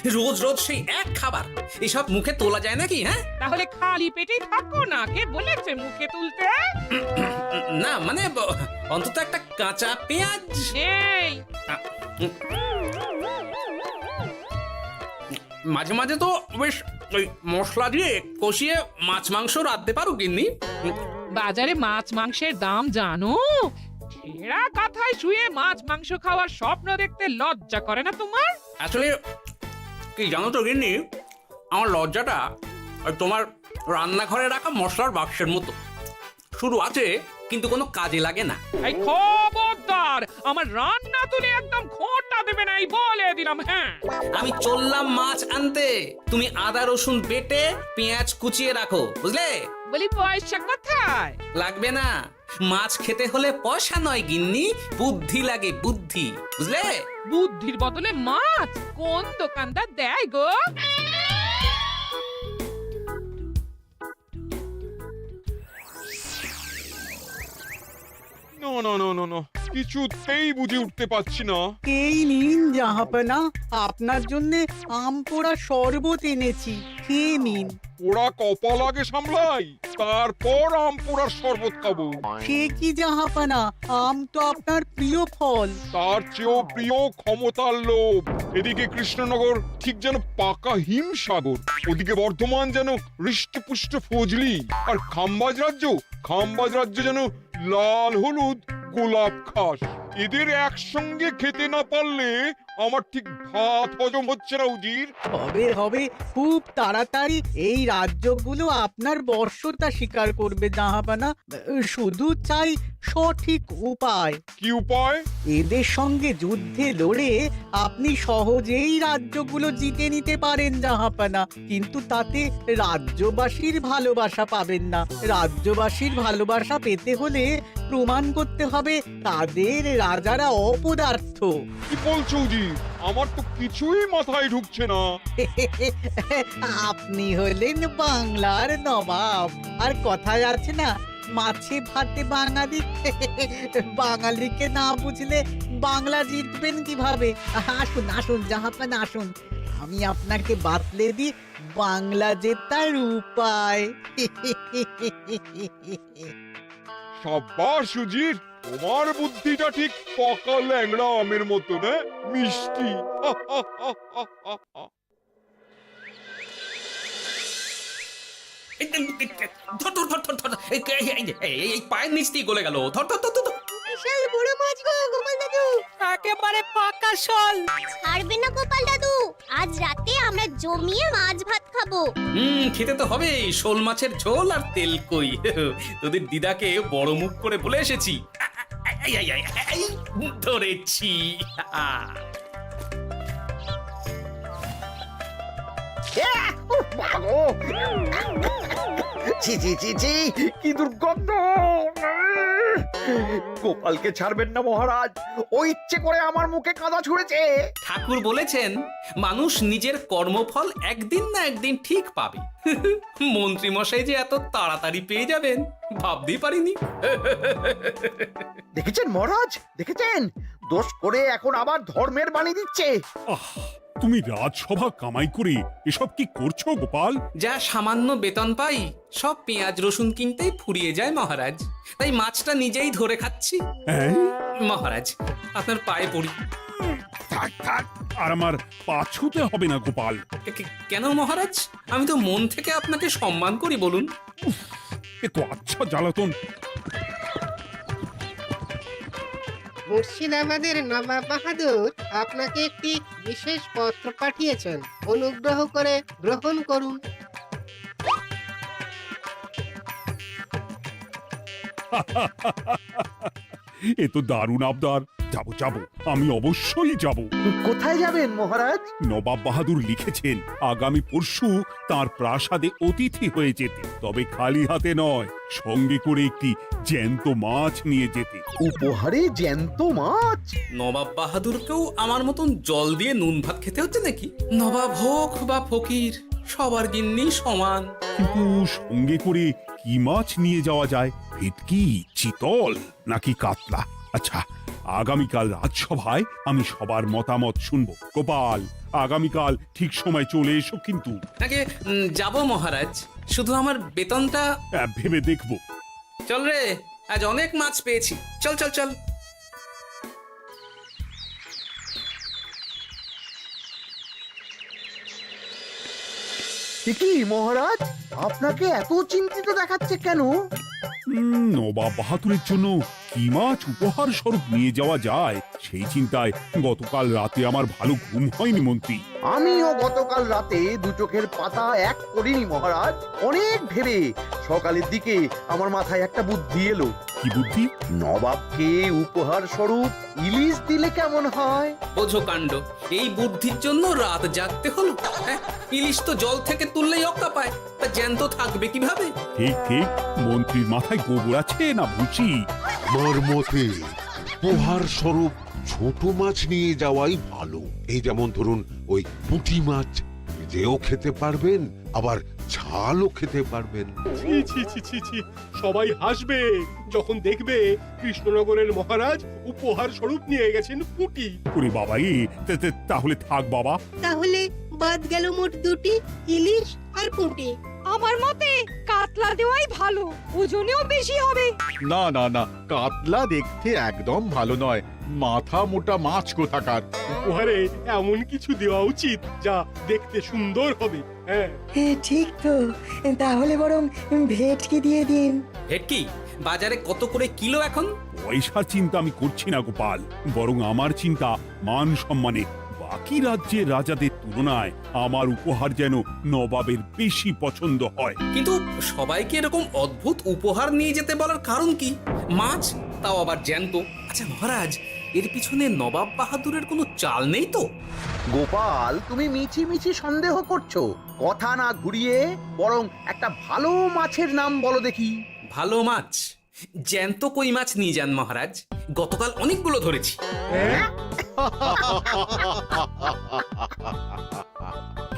রোজ রোজ সেই এক খাবার, এসব মুখে তোলা যায় নাকি? হ্যাঁ, তাহলে খালি পেটেই থাকো না, কে বলেছে মুখে তুলতে? না মানে অন্তত একটা কাঁচা পেঁয়াজ। এই মাঝে মাঝে তো বেশ ওই মশলা দিয়ে কষিয়ে মাছ মাংস রাঁধতে পারো গিন্নি। বাজারে মাছ মাংসের দাম জানো? ছেঁড়া কাঁথায় শুয়ে মাছ মাংস খাওয়ার স্বপ্ন দেখতে লজ্জা করে না তোমার? আসলে কি জানো তো গিন্নি, আমার লজ্জাটা ওই তোমার রান্নাঘরে রাখা মশলার বাক্সের মতো, শুধু আছে কিন্তু কোনো কাজে লাগে না। এই খবরদার, আমার রান্না তুলে একদম খোঁটা দেবে না, এই বলে দিলাম। হ্যাঁ, আমি চললাম মাছ আনতে, তুমি আদা রসুন বেটে পেঁয়াজ কুচিয়ে রাখো, বুঝলে? বলি পয়সা কোথায়? লাগবে না, মাছ খেতে হলে পয়সা নয় গিন্নি, বুদ্ধি লাগে, বুদ্ধি, বুঝলে? বুদ্ধির বদলে মাছ কোন দোকানদার দেয় গো? না না না না না, কিছুতেই বুঝে উঠতে পারছি না। এই নিন জাহাপনা, আপনার জন্য আম পোড়া শরবত এনেছি, খেয়ে নিন। ওরা কপাল আগে সামলাই, তারপর আম পোড়ার শরবত খাবো। সে কি জাহাপনা, আম তো আপনার প্রিয় ফল। তার চেয়েও প্রিয় ক্ষমতার লোভ। এদিকে কৃষ্ণনগর ঠিক যেন পাকা হিমসাগর, ওদিকে বর্ধমান যেন হৃষ্টপুষ্ট ফজলি, আর খাম্বাজ রাজ্য যেন লাল হলুদ গোলাপ ঘাস। এদের একসঙ্গে খেতে না পারলে আমার ঠিক ভাত হজম হচ্ছে না উজির। হবে হবে, খুব তাড়াতাড়ি এই রাজ্যগুলো আপনার বর্ষতা স্বীকার করবে জাহাপনা। শুধু চাই সঠিক উপায়। কি উপায়? এদের সঙ্গে যুদ্ধে লড়ে আপনি সহজেই রাজ্যগুলো জিতে নিতে পারেন জাহাপনা, কিন্তু তাতে রাজ্যবাসীর ভালোবাসা পাবেন না। রাজ্যবাসীর ভালোবাসা পেতে হলে প্রমাণ করতে হবে তাদের রাজারা অপদার্থ। কি বলছো উজির? আমার তো কিছুই মাথায় ঢুকছে না। আপনি হলেন বাংলার নবাব, আর কথায় আছে না, মাছে ভাতে বাঙালি। বাঙালিকে না বুঝলে বাংলা জিতবেন কিভাবে? আসুন আসুন জাহাপানা, আসুন, আমি আপনাকে বাতলে দিই বাংলা জেতার উপায়। সাব্বাস উজির, তোমার বুদ্ধিটা ঠিক পাকা ল্যাংড়া আমের মতো না, মিষ্টি। ধর ধর ধর ধর ধর, এই পায়ের নিচ দিয়ে গলে গেল, ধর ধর ধর ধর। বিশাল বড় মাছ গো গোপাল দাদু, একেবারে পাকা শল। ছাড়বে না গোপাল দাদু, আজ রাতে আমরা জমিয়ে মাছ ভাত খাবো। খেতে তো হবে শোল মাছের ঝোল আর তেল কই। তোদের দিদাকে বড় মুখ করে বলে এসেছি, এই, ধরেছি। ছি ছি ছি ছি, কি দুর্গন্ধ! গোপালকে ছাড়বেন না মহারাজ, ও ইচ্ছে করে আমার মুখে কাদা ছুঁড়েছে। ঠাকুর বলেছেন মানুষ নিজের কর্মফল একদিন না একদিন ঠিক পাবে। মন্ত্রী মশাই যে এত তাড়াতাড়ি পেয়ে যাবেন ভাবতেই পারিনি। দেখেছেন মহারাজ, দেখেছেন? দোষ করে এখন আবার ধর্মের বাণী দিচ্ছে। তুমি রাজসভা কামাই করে এসব কি করছো গোপাল? যা সামান্য বেতন পাই সব পেঁয়াজ রসুন কিনতেই ফুরিয়ে যায় মহারাজ, তাই মাছটা নিজেই ধরে খাচ্ছি। হ্যাঁ? মহারাজ আপনার পায়ে পড়ি। থাক থাক, আর আমার পা ছুঁতে হবে না গোপাল। কেন মহারাজ? আমি তো মন থেকে আপনাকে সম্মান করি, বলুন। এ তো আচ্ছা জ্বালাতন। মুর্শিদাবাদের নবাব বাহাদুর আপনাকে একটি বিশেষ পত্র পাঠিয়েছেন, অনুগ্রহ করে গ্রহণ করুন। এ তো দারুণ আবদার। যাবো যাবো, আমি অবশ্যই যাব। কোথায় যাবেন মহারাজ? নবাব বাহাদুর লিখেছেন আগামী পরশু তার প্রাসাদে অতিথি হয়ে যেতে, তবে খালি হাতে নয়, সঙ্গে করে একটি জ্যান্ত মাছ নিয়ে যেতে। উপহারে জ্যান্ত মাছ? নবাব বাহাদুরকেও আমার মতন জল দিয়ে নুন ভাত খেতে হচ্ছে নাকি? নবাব হোক বা ফকির, সবার গিন্নি সমান। কিন্তু সঙ্গে করে কি মাছ নিয়ে যাওয়া যায়? ভেটকি, চিতল নাকি কাতলা? আচ্ছা, আগামীকাল রাজসভায় আমি সবার মতামত শুনবো। গোপাল, আগামীকাল ঠিক সময় চলে এসো কিন্তু। আগে যাব মহারাজ, শুধু আমার বেতনটা। ভেবে দেখবো। চল রে, আজ অনেক মাছ পেয়েছি, চল চল চল। কি মহারাজ, আপনাকে এত চিন্তিত দেখাচ্ছে কেন? নবাব বাহাদুরের জন্য কি মাছ উপহার স্বরূপ নিয়ে যাওয়া যায় সেই চিন্তায় গতকাল রাতে আমার ভালো ঘুম হয়নি মন্ত্রী। আমিও গতকাল রাতে দু চোখের পাতা এক করিনি মহারাজ। অনেক ভেবে সকালের দিকে আমার মাথায় একটা বুদ্ধি এলো। কি বুদ্ধি? নবাবকে উপহার স্বরূপ ইলিশ দিলে কেমন হয়? বোঝো কাণ্ড, এই বুদ্ধির জন্য রাত জাগতে হলো। হ্যাঁ, ইলিশ তো জল থেকে তুললেই অক্কা পায়, তা জ্যান্ত থাকবে কিভাবে? ঠিক ঠিক, মন্ত্রীর মাথায় গোবর আছে না ভুসি? আমার মতে উপহার স্বরূপ ছোট মাছ নিয়ে যাওয়াই ভালো। এই যেমন ধরুন ওই পুঁটি মাছ, যেও খেতে পারবেন আবার ঝালও খেতে পারবেন। ছি ছি ছি ছি ছি, সবাই হাসবে যখন দেখবে কৃষ্ণনগরের মহারাজ উপহার স্বরূপ নিয়ে গেছেন পুঁটি। ওরে বাবা, তাহলে থাক বাবা। তাহলে বাদ গেল মোট দুটি, ইলিশ আর পুঁটি। আমার মতে কাতলা দেওয়াই ভালো, ওজনেও বেশি হবে। না না না, কাতলা দেখতে একদম ভালো নয়, মাথা মোটা মাছ কোথাকার। উপহারে এমন কিছু দেওয়া উচিত যা দেখতে সুন্দর হবে। হ্যাঁ, ঠিক তো, তাহলে বরং ভেটকি দিয়ে দিন। ভেটকি বাজারে কত করে কিলো এখন? পয়সার চিন্তা আমি করছি না গোপাল, বরং আমার চিন্তা মান সম্মানে। বাকি রাজ্যের রাজাদের তুলনায় আমার উপহার যেন নবাবের বেশি পছন্দ হয়। কিন্তু সবাইকে এরকম অদ্ভুত উপহার নিয়ে যেতে বলার কারণ কি? মাছ, তাও আবার জ্যান্ত। আচ্ছা মহারাজ, এর পিছনে নবাব বাহাদুরের কোনো চাল নেই তো? গোপাল, তুমি মিছি মিছি সন্দেহ করছো। কথা না ঘুরিয়ে বরং একটা ভালো মাছের নাম বলো দেখি। ভালো মাছ? জ্যান্ত কই মাছ নিয়ে যান মহারাজ, গতকাল অনেকগুলো ধরেছি।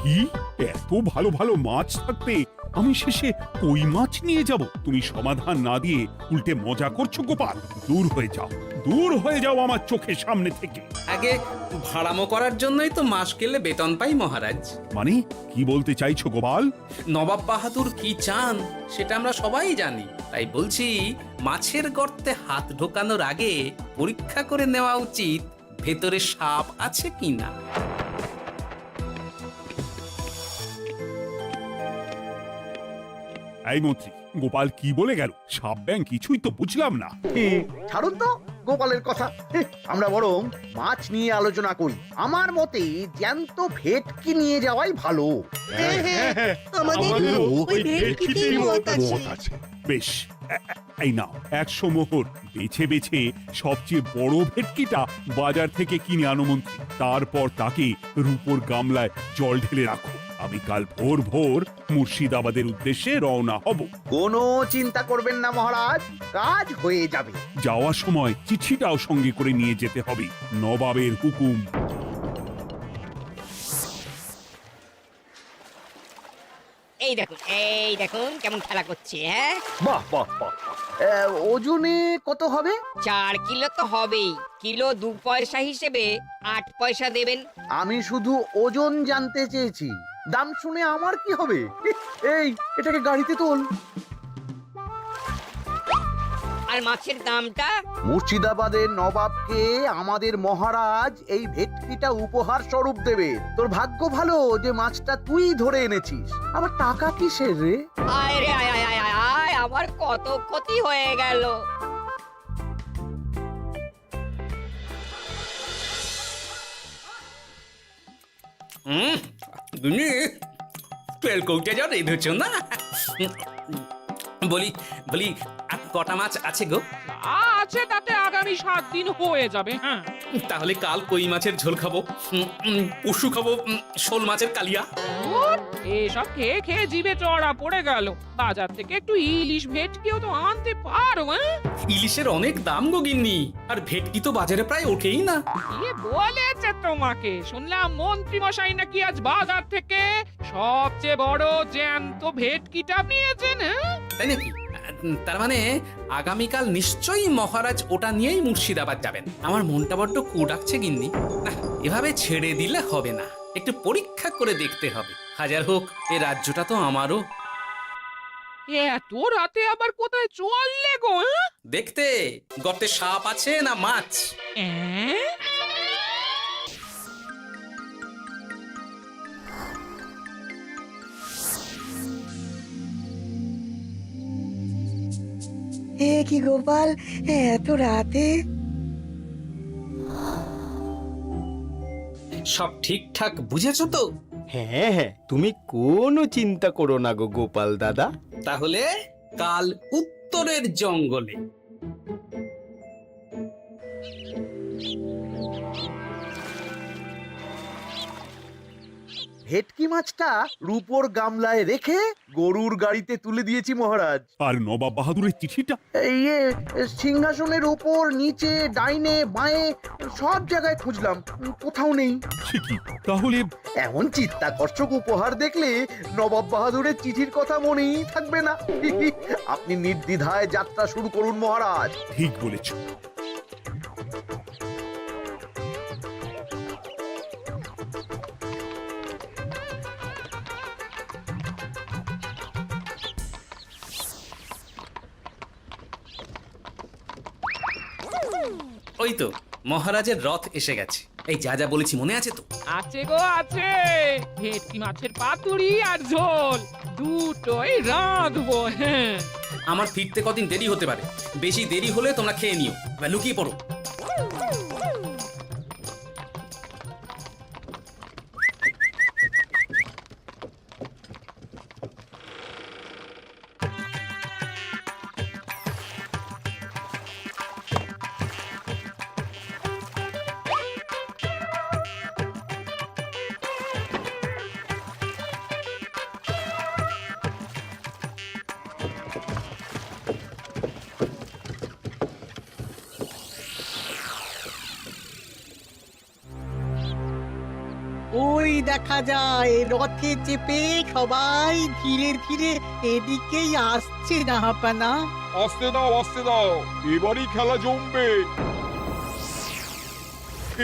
কি, এত ভালো ভালো মাছ থাকতে আমি শেষে কই মাছ নিয়ে যাব? তুমি সমাধান না দিয়ে উল্টে মজা করছো গোপাল। দূর হয়ে যাও, দূর হয়ে যাও আমার চোখের সামনে থেকে। আগে ভাড়ামো করার জন্যই তো মাস গেলে বেতন পাই মহারাজ। মানে কি বলতে চাইছো গোপাল? নবাব বাহাদুর কি চান সেটা আমরা সবাই জানি, তাই বলছি মাছের গর্তে হাত ঢোকানোর আগে পরীক্ষা করে নেওয়া উচিত ভেতরে সাপ আছে কিনা। এই মন্ত্রী, গোপাল কি বলে গেল? সাপ ব্যাং কিছুই তো বুঝলাম না। ছাড়ুন তো গোপালের কথা, আমরা বরং মাছ নিয়ে আলোচনা করি। আমার মতে জ্যান্ত ভেটকি নিয়ে যাওয়াই ভালো। আমাদেরও ওই ভেটকিতেই মত আছে। বেশ, এই নাও 100 মোহর। বেছে বেছে সবচেয়ে বড় ভেটকিটা বাজার থেকে কিনে আনো মন্ত্রী। তারপর তাকে রূপোর গামলায় জল ঢেলে রাখো। আমি কাল ভোর ভোর মুর্শিদাবাদের উদ্দেশ্যে রওনা হব। কোনো চিন্তা করবেন না মহারাজ, কাজ হয়ে যাবে। যাওয়ার সময় চিঠিটাও সঙ্গে করে নিয়ে যেতে হবে। নবাবের হুকুম। এই দেখুন কেমন খেলা করছে। হ্যাঁ, বাহ বাহ বাহ। ওজনে কত হবে? 4 কিলো তো হবেই। কিলো 2 পয়সা হিসেবে 8 পয়সা দেবেন। আমি শুধু ওজন জানতে চেয়েছি, দাম শুনে আমার কি হবে? এই, এটাকে গাড়িতে তোল। আর মাছের দামটা? মুর্শিদাবাদের নবাবকে আমাদের মহারাজ এই ভেটকিটা উপহার স্বরূপ দেবে। তোর ভাগ্য ভালো যে মাছটা তুই ধরে এনেছিস। আবার টাকা কিসের রে? আয় রে আয় আয় আয় আয় আয়, আমার কত ক্ষতি হয়ে গেল। গুনি তেল কৌটে যা রেঁধেছ না। বলি বলি আর কটা মাছ আছে গো? আছে, তাতে আগামী 7 দিন হয়ে যাবে। হ্যাঁ, তাহলে কাল কই মাছের ঝোল খাবো, পশু খাবো শোল মাছের কালিয়া। এসব খেয়ে খেয়ে জিভে চড়া পড়ে গেল। বাজার থেকে একটু ইলিশ ভেটকিও তো আনতে পারো। ইলিশের অনেক দাম গো গিন্নি, আর ভেটকি তো বাজারে প্রায় ওঠেই না। কে বলেছে তোমাকে? শুনলাম মন্ত্রী মশাই নাকি আজ বাজার থেকে সবচেয়ে বড় জ্যান্ত ভেটকিটা নিয়েছেন। তাই নাকি? তার মানে আগামীকাল নিশ্চয়ই মহারাজ ওটা নিয়েই মুর্শিদাবাদ যাবেন। আমার মনটা বড্ড কু ডাকছে গিন্নি। না, এভাবে ছেড়ে দিলে হবে না। একটু পরীক্ষা করে দেখতে হবে। হাজার হোক এ রাজ্যটা তো আমারও। এত রাতে আবার কোথায় চললে গো? দেখতে গর্তে সাপ আছে না মাছ। হ্যাঁ? এ কি গোপাল, এত রাতে? সব ঠিকঠাক বুঝেছো তো? হ্যাঁ হ্যাঁ, তুমি কোনো চিন্তা করো না গো গোপাল দাদা। তাহলে কাল উত্তরের জঙ্গলে। ভেটকি মাছটা রূপোর গামলায় রেখে গরুর গাড়িতে তুলে দিয়েছি মহারাজ। আর নবাব বাহাদুরের চিঠিটা? ইয়ে, সিংহাসনের ওপর, নিচে, ডাইনে, বাঁয়ে সব জায়গায় খুঁজলাম, কোথাও নেই। সে কি তাহলে? এমন চিত্তাকর্ষক উপহার দেখলে নবাব বাহাদুরের চিঠির কথা মনেই থাকবে না। আপনি নির্দ্বিধায় যাত্রা শুরু করুন মহারাজ। ঠিক বলেছ। ওই তো মহারাজের রথ এসে গেছে। এই যা যা বলেছি মনে আছে তো? আছে গো আছে। ভেটকি মাছের পাতুরি আর ঝোল দুটোই রাঁধবো। হ্যাঁ, আমার ফিরতে কদিন দেরি হতে পারে। বেশি দেরি হলে তোমরা খেয়ে নিও, এবার লুকিয়ে পড়ো। ওই দেখা যায় রথে চেপে সবাই ধীরে ধীরে এদিকেই আসছে জাহাপানা। আসতে দাও, আসতে দাও, এবারই খেলা জমবে।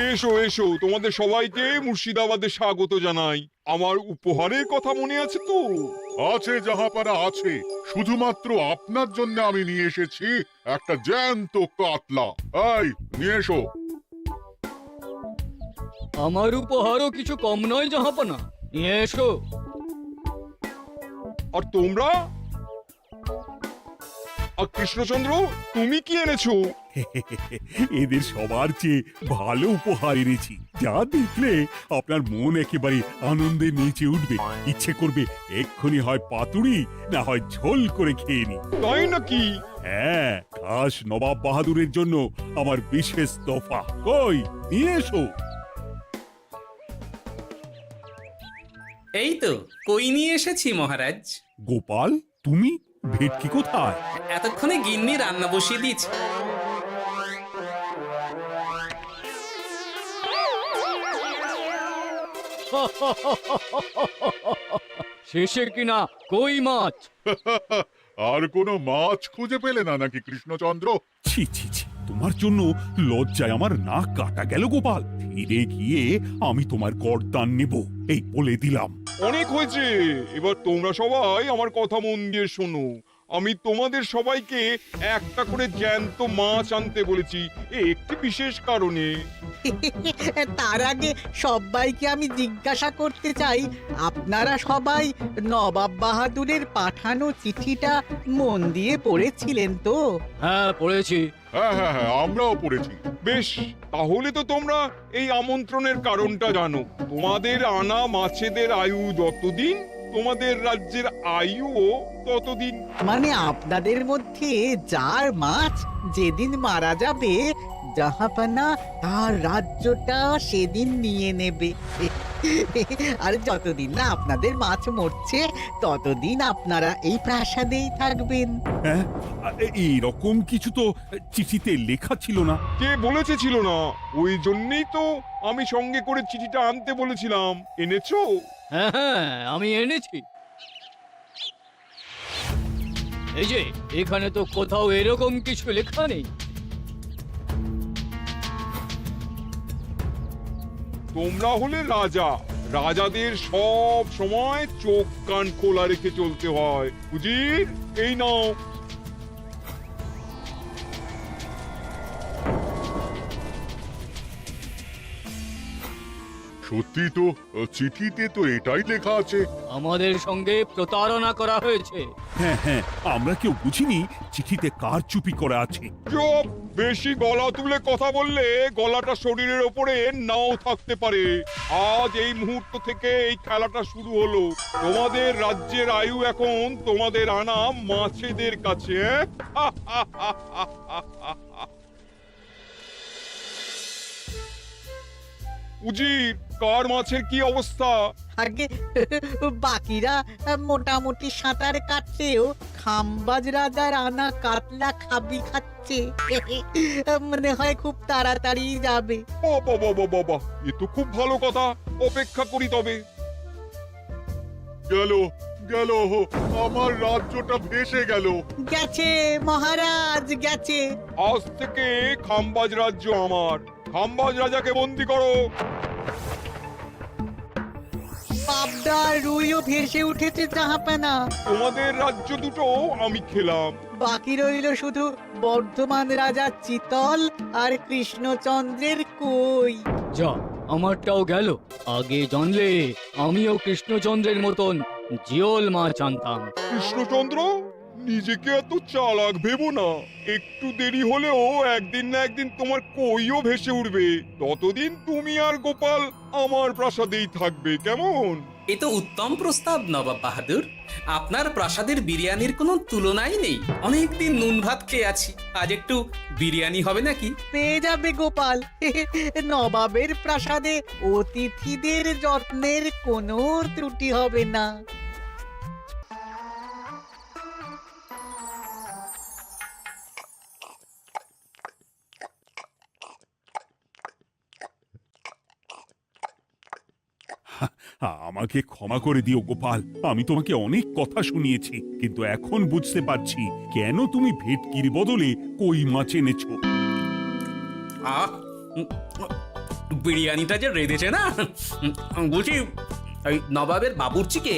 এসো এসো, তোমাদের সবাইকে মুর্শিদাবাদে স্বাগত জানাই। আমার উপহারের কথা মনে আছে তো? আছে জাহাপানা আছে, শুধুমাত্র আপনার জন্য আমি নিয়ে এসেছি একটা জ্যান্ত কাতলা। এই নিয়ে এসো। আমার উপহারও কিছু কম নয় জাহাপানা, নিয়ে এসো। আর তোমরা? আর কৃষ্ণচন্দ্র, তুমি কি এনেছো? এদের সবার চেয়ে ভালো উপহার এনেছি, যা দেখলে আপনার মন একেবারে আনন্দে নেচে উঠবে। ইচ্ছে করবে এক্ষুনি হয় পাতুরি না হয় ঝোল করে খেয়ে নি। তাই নাকি? হ্যাঁ, খাস নবাব বাহাদুরের জন্য আমার বিশেষ তোফা। কই নিয়ে এসো। এই তো কই নিয়ে এসেছি মহারাজ। গোপাল, তুমি? ভেটকি কোথায়? এতক্ষণে গিন্নি রান্না বসিয়ে দিয়েছে। শেষে কিনা কই মাছ? আর কোনো মাছ খুঁজে পেলে না নাকি কৃষ্ণচন্দ্র? ছি ছি ছি, তোমার জন্য লজ্জায় আমার নাক কাটা গেল গোপাল। ফিরে গিয়ে আমি তোমার গর্দান নেব, এই বলে দিলাম। অনেক হয়েছে, এবার তোমরা সবাই আমার কথা মন দিয়ে শোনো। আমি তোমাদের সবাইকে একটা করে জ্যান্ত মাছ আনতে বলেছি, একটি বিশেষ কারণে। তার আগে সবাইকে আমি জিজ্ঞাসা করতে চাই, আপনারা সবাই নবাব বাহাদুরের পাঠানো চিঠিটা মন দিয়ে পড়েছিলেন তো? হ্যাঁ পড়েছি। হ্যাঁ হ্যাঁ হ্যাঁ, আমরাও পড়েছি। বেশ, তাহলে তো তোমরা এই আমন্ত্রণের কারণটা জানো। তোমাদের আনা মাছেদের আয়ু যতদিন, তোমাদের রাজ্যের আয়ুও ততদিন। মানে আপনাদের মধ্যে যার মাছ যেদিন মারা যাবে, জাহাপানা তার রাজ্যটা সেদিন নিয়ে নেবে। আর যতদিন না আপনাদের মাছ মরছে, ততদিন আপনারা এই প্রাসাদেই থাকবেন। হ্যাঁ, এইরকম কিছু তো চিঠিতে লেখা ছিল না। কে বলেছে ছিল না? ওই জন্যই তো আমি সঙ্গে করে চিঠিটা আনতে বলেছিলাম। এনেছো? হ্যাঁ হ্যাঁ, আমি এনেছি। এই যে এখানে তো কোথাও এরকম কিছু লেখা নেই। তোমরা হলে রাজা, রাজাদের সব সময় চোখ কান খোলা রেখে চলতে হয়। উজির, এই নাও। সত্যি তো, চিঠিতে তো এটাই লেখা আছে। আমাদের সঙ্গে প্রতারণা করা হয়েছে। হ্যাঁ হ্যাঁ, আমরা কেউ বুঝিনি চিঠিতে কার চুপি করা আছে। চুপ! বেশি গলা তুলে কথা বললে গলাটা শরীরের ওপরে নাও থাকতে পারে। আজ এই মুহূর্ত থেকে এই খেলাটা শুরু হলো। তোমাদের রাজ্যের আয়ু এখন তোমাদের আনা মাছেদের কাছে। উজির, কার মাছের কি অবস্থা? আগে বাকিরা মোটামুটি সাঁতার কাটলেও খাম্বাজ রাজার আনা কাতলা খাবি খাচ্ছে। মনে হয় খুব তাড়াতাড়ি যাবে। বাবা বাবা বাবা, এ তো খুব ভালো কথা। অপেক্ষা করি তবে। গেল গেল, আমার রাজ্যটা ভেসে গেল। গেছে মহারাজ, গেছে। আজ থেকে খাম্বাজ রাজ্য আমার। খাম্বাজ রাজাকে বন্দি করো। পাবদার রুইও ভেসে উঠেছে জাহাপানা। তোমাদের রাজ্য দুটো আমি খেলাম। বাকি রইল শুধু বর্ধমান রাজা চিতল আর কৃষ্ণচন্দ্রের কই। যা, আমারটাও গেল। আগে জানলে আমিও কৃষ্ণচন্দ্রের মতন জিওল মাছ আনতাম। কৃষ্ণচন্দ্র, নিজেকে এত চালাক ভেবো না। একটু দেরি হলেও একদিন না একদিন তোমার কইও ভেসে উঠবে। ততদিন তুমি আর গোপাল আমার প্রাসাদেই থাকবে, কেমন? এ তো উত্তম প্রস্তাব নবাব বাহাদুর। আপনার প্রাসাদের বিরিয়ানির কোনো তুলনাই নেই। অনেকদিন নুন ভাত খেয়ে আছি, আজ একটু বিরিয়ানি হবে নাকি? পেয়ে যাবে গোপাল। নবাবের প্রাসাদে অতিথিদের যত্নের কোনো ত্রুটি হবে না। আমাকে ক্ষমা করে দিও গোপাল, আমি তোমাকে অনেক কথা শুনিয়েছি, কিন্তু এখন বুঝতে পারছি কেন তুমি ভেটকির বদলে কই মাছ এনেছো। আহ, বিরিয়ানিটা যে রেঁধেছে না, বলছি এই নবাবের বাবুর্চিকে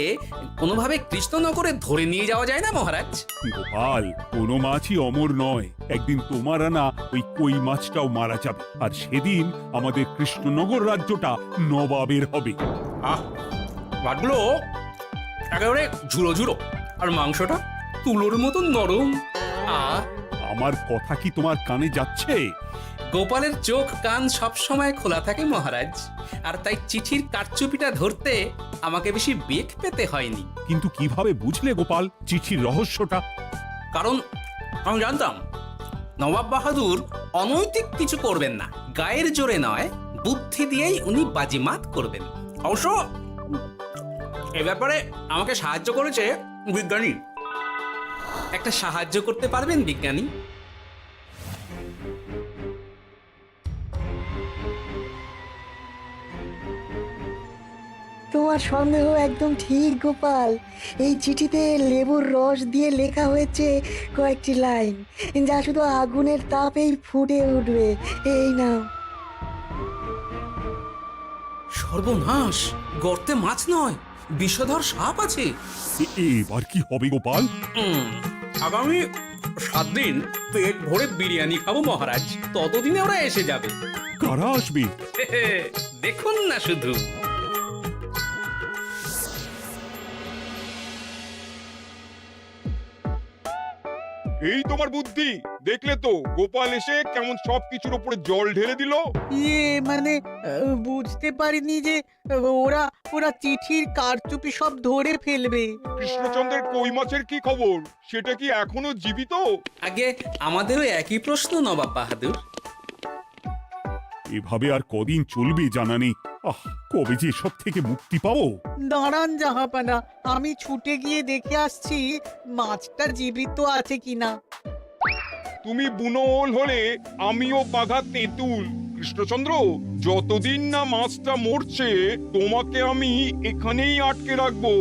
কোনোভাবে কৃষ্ণনগরে ধরে নিয়ে যাওয়া যায় না মহারাজ? গোপাল, কোনো মাছই অমর নয়। একদিন তোমার আনা ওই কই মাছটাও মারা যাবে, আর সেদিন আমাদের কৃষ্ণনগর রাজ্যটা নবাবের হবে। আহ, মাছগুলো একেবারে ঝুড়ো ঝুড়ো, আর মাংসটা তুলোর মতো নরম। আহ, আমার কথা কি তোমার কানে যাচ্ছে? গোপালের চোখ কান সব সময় খোলা থাকে মহারাজ, আর তাই চিঠির কারচুপিটা ধরতে আমাকে বেশি বেগ পেতে হয়নি। কিন্তু কিভাবে বুঝলে গোপাল চিঠির রহস্যটা? কারণ আমি জানতাম নবাব বাহাদুর অনৈতিক কিছু করবেন না। গায়ের জোরে নয়, বুদ্ধি দিয়েই উনি বাজিমাত করবেন। অবশ্য এ ব্যাপারে আমাকে সাহায্য করেছে বিজ্ঞানী। একটা সাহায্য করতে পারবেন বিজ্ঞানী? তোমার সন্দেহ একদম ঠিক গোপাল। এই চিঠিতে লেবুর রস দিয়ে লেখা হয়েছে কয়েকটি লাইন, যা শুধু আগুনের তাপেই ফুটে উঠবে। এই নাও। সর্বনাশ! গর্তে মাছ নয়, বিষধর সাপ আছে। এবার কি হবে গোপাল? আগামী 7 দিন পেট ভরে বিরিয়ানি খাবো মহারাজ। ততদিনে ওরা এসে যাবে। কারা আসবে? দেখুন না শুধু। এই তোমার বুদ্ধি, দেখলে তো গোপাল এসে কেমন সবকিছুর উপরে জল ঢেলে দিল। মানে বুঝতে পারিনি যে ওরা ওরা চিঠির কারচুপি সব ধরে ফেলবে। কৃষ্ণচন্দ্রের কই মাছের কি খবর? সেটা কি এখনো জীবিত? আগে আমাদেরও একই প্রশ্ন নবাব বাহাদুর। এভাবে আর কদিন চলবে জানা নেই। কবে যে সব থেকে মুক্তি পাবো। দাঁড়ান জাহাপানা, আমি ছুটে গিয়ে দেখে আসছি মাছটা জীবিত আছে কিনা। তুমি বুনোল হলে আমিও বাঘা তেঁতুল। কৃষ্ণচন্দ্র, যতদিন না মাছটা মরছে তোমাকে আমি এখানেই আটকে রাখবো।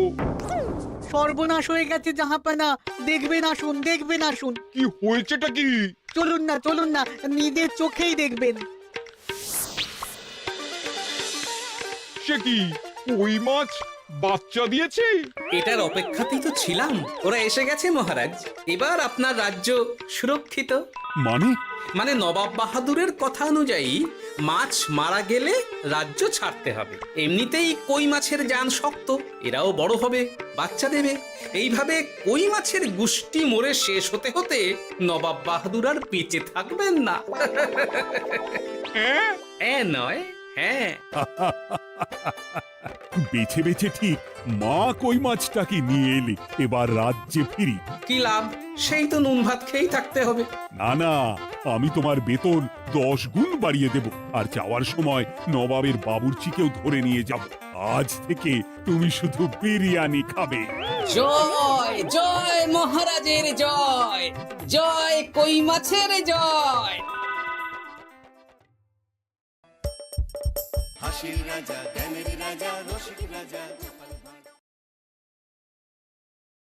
সর্বনাশ হয়ে গেছে জাহাপানা, দেখবেন আসুন, দেখবেন আসুন। কি হয়েছেটা কি? চলুন না, নিজের চোখেই দেখবেন। সে কি? কই মাছ বাচ্চা দিয়েছে? এটার অপেক্ষাতেই তো ছিলাম। ওরা এসে গেছে মহারাজ। এবার আপনার রাজ্য সুরক্ষিত। মানে মানে নবাব বাহাদুরের কথা অনুযায়ী মাছ মারা গেলে রাজ্য ছাড়তে হবে। এমনিতেই কই মাছের জান শক্ত, এরাও বড় হবে, বাচ্চা দেবে। এইভাবে কই মাছের গুষ্টি মরে শেষ হতে হতে নবাব বাহাদুর আর বেঁচে থাকবেন না। হ্যাঁ নয়, হ্যাঁ। বেছে বেছে ঠিক মা কই মাছটাকে নিয়ে এলে। এবার রাজ্যে ফিরি। কি লাভ? সেই তো নুন ভাত খেয়েই থাকতে হবে। না না, আমি তোমার বেতন 10 গুণ বাড়িয়ে দেব। আর যাওয়ার সময় নবাবের বাবুর্চিকেও ধরে নিয়ে যাব। আজ থেকে তুমি শুধু বিরিয়ানি খাবে। জয় জয় মহারাজের জয়, জয় কই মাছের জয়। হাসির রাজা, জ্ঞানের রাজা, রসিক রাজা।